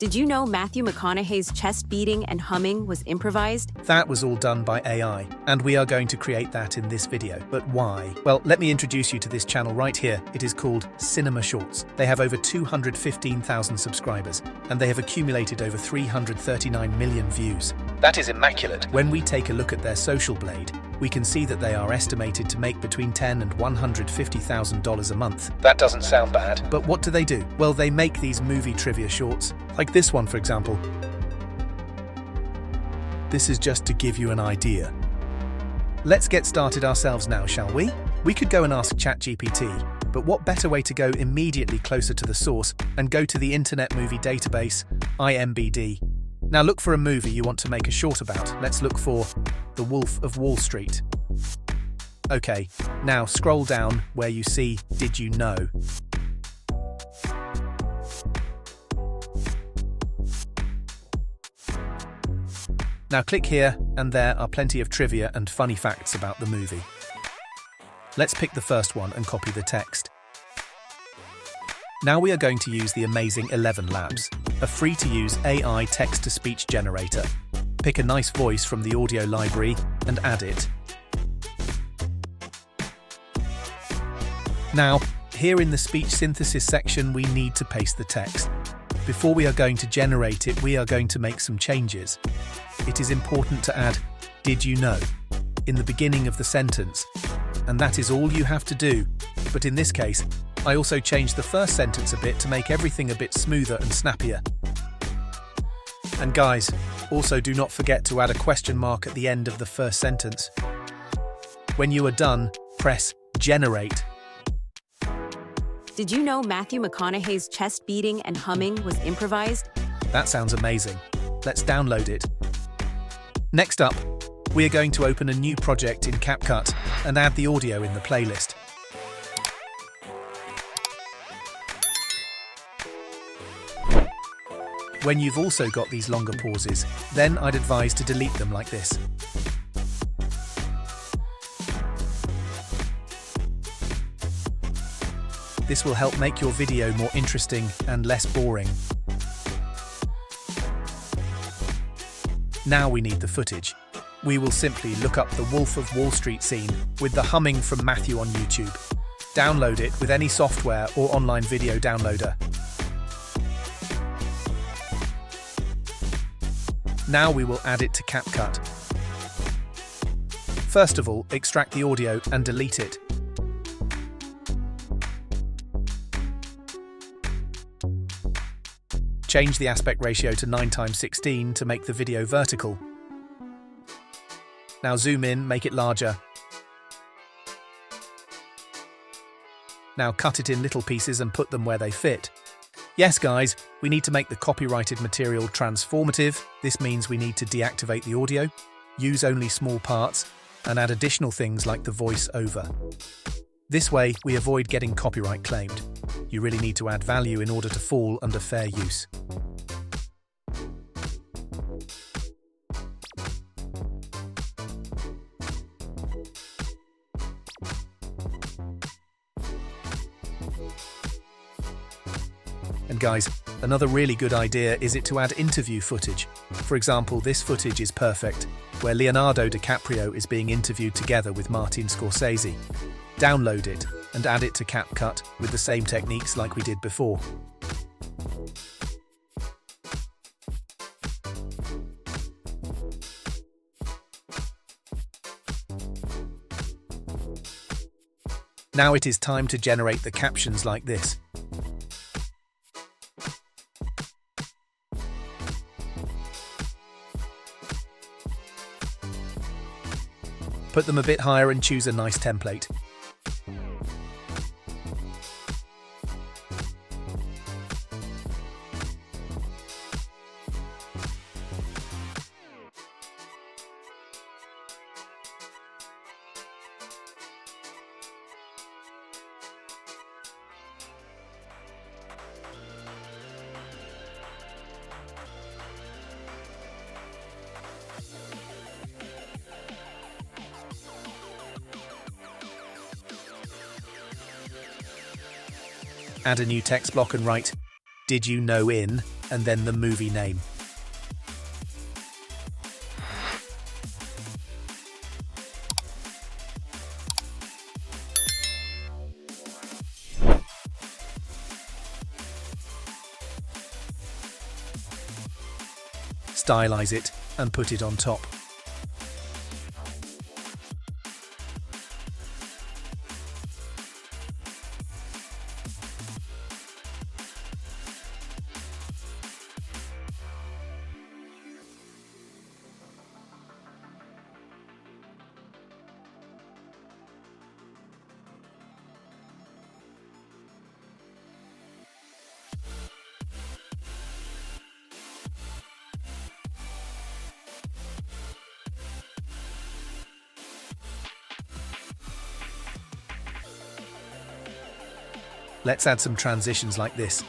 Did you know Matthew McConaughey's chest beating and humming was improvised? That was all done by AI, and we are going to create that in this video. But why? Well, let me introduce you to this channel right here. It is called Cinema Shorts. They have over 215,000 subscribers, and they have accumulated over 339 million views. That is immaculate. When we take a look at their social blade, we can see that they are estimated to make between $10,000 and $150,000 a month. That doesn't sound bad. But what do? Well, they make these movie trivia shorts, like this one, for example. This is just to give you an idea. Let's get started ourselves now, shall we? We could go and ask ChatGPT, but what better way to go immediately closer to the source and go to the Internet Movie Database, IMDb. Now look for a movie you want to make a short about. Let's look for The Wolf of Wall Street. Okay, now scroll down where you see Did You Know? Now click here, and there are plenty of trivia and funny facts about the movie. Let's pick the first one and copy the text. Now we are going to use the amazing 11 Labs, a free-to-use AI text-to-speech generator. Pick a nice voice from the audio library and add it. Now, here in the speech synthesis section, we need to paste the text. Before we are going to generate it, we are going to make some changes. It is important to add "Did you know?" in the beginning of the sentence, and that is all you have to do. But in this case, I also changed the first sentence a bit to make everything a bit smoother and snappier. And guys, also do not forget to add a question mark at the end of the first sentence. When you are done, press Generate. Did you know Matthew McConaughey's chest beating and humming was improvised? That sounds amazing. Let's download it. Next up, we are going to open a new project in CapCut and add the audio in the playlist. When you've also got these longer pauses, then I'd advise to delete them like this. This will help make your video more interesting and less boring. Now we need the footage. We will simply look up the Wolf of Wall Street scene with the humming from Matthew on YouTube. Download it with any software or online video downloader. Now we will add it to CapCut. First of all, extract the audio and delete it. Change the aspect ratio to 9:16 to make the video vertical. Now zoom in, make it larger. Now cut it in little pieces and put them where they fit. Yes, guys, we need to make the copyrighted material transformative. This means we need to deactivate the audio, use only small parts, and add additional things like the voice over. This way, we avoid getting copyright claimed. You really need to add value in order to fall under fair use. And guys, another really good idea is to add interview footage. For example, this footage is perfect, where Leonardo DiCaprio is being interviewed together with Martin Scorsese. Download it and add it to CapCut with the same techniques like we did before. Now it is time to generate the captions like this. Put them a bit higher and choose a nice template. Add a new text block and write, "Did you know in?" and then the movie name. Stylize it and put it on top. Let's add some transitions like this.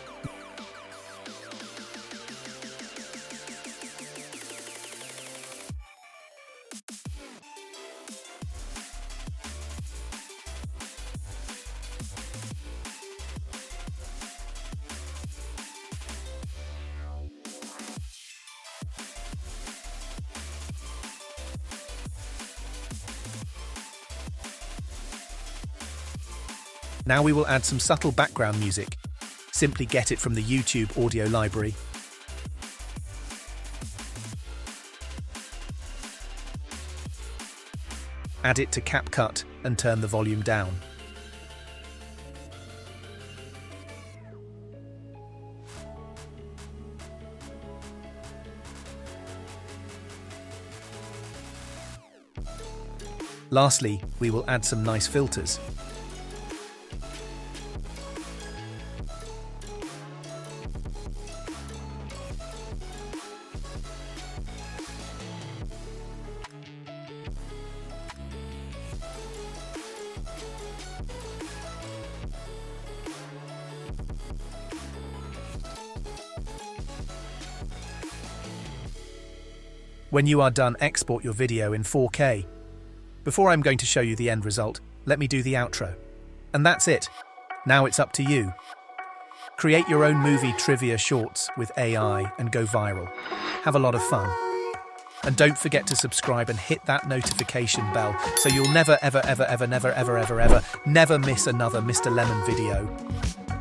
Now we will add some subtle background music. Simply get it from the YouTube audio library. Add it to CapCut and turn the volume down. Lastly, we will add some nice filters. When you are done, export your video in 4K. Before I'm going to show you the end result, let me do the outro. And that's it. Now it's up to you. Create your own movie trivia shorts with AI and go viral. Have a lot of fun. And don't forget to subscribe and hit that notification bell so you'll never miss another Mr. Lemon video.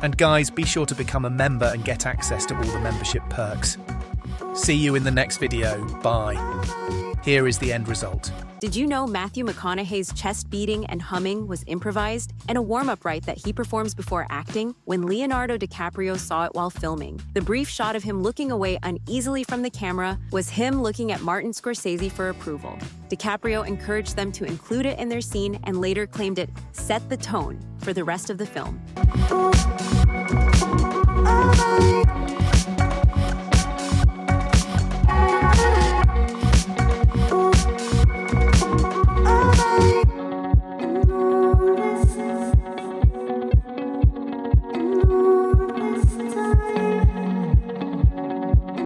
And guys, be sure to become a member and get access to all the membership perks. See you in the next video. Bye. Here is the end result. Did you know Matthew McConaughey's chest beating and humming was improvised and a warm-up rite that he performs before acting? When Leonardo DiCaprio saw it while filming, the brief shot of him looking away uneasily from the camera was him looking at Martin Scorsese for approval. DiCaprio encouraged them to include it in their scene and later claimed it set the tone for the rest of the film.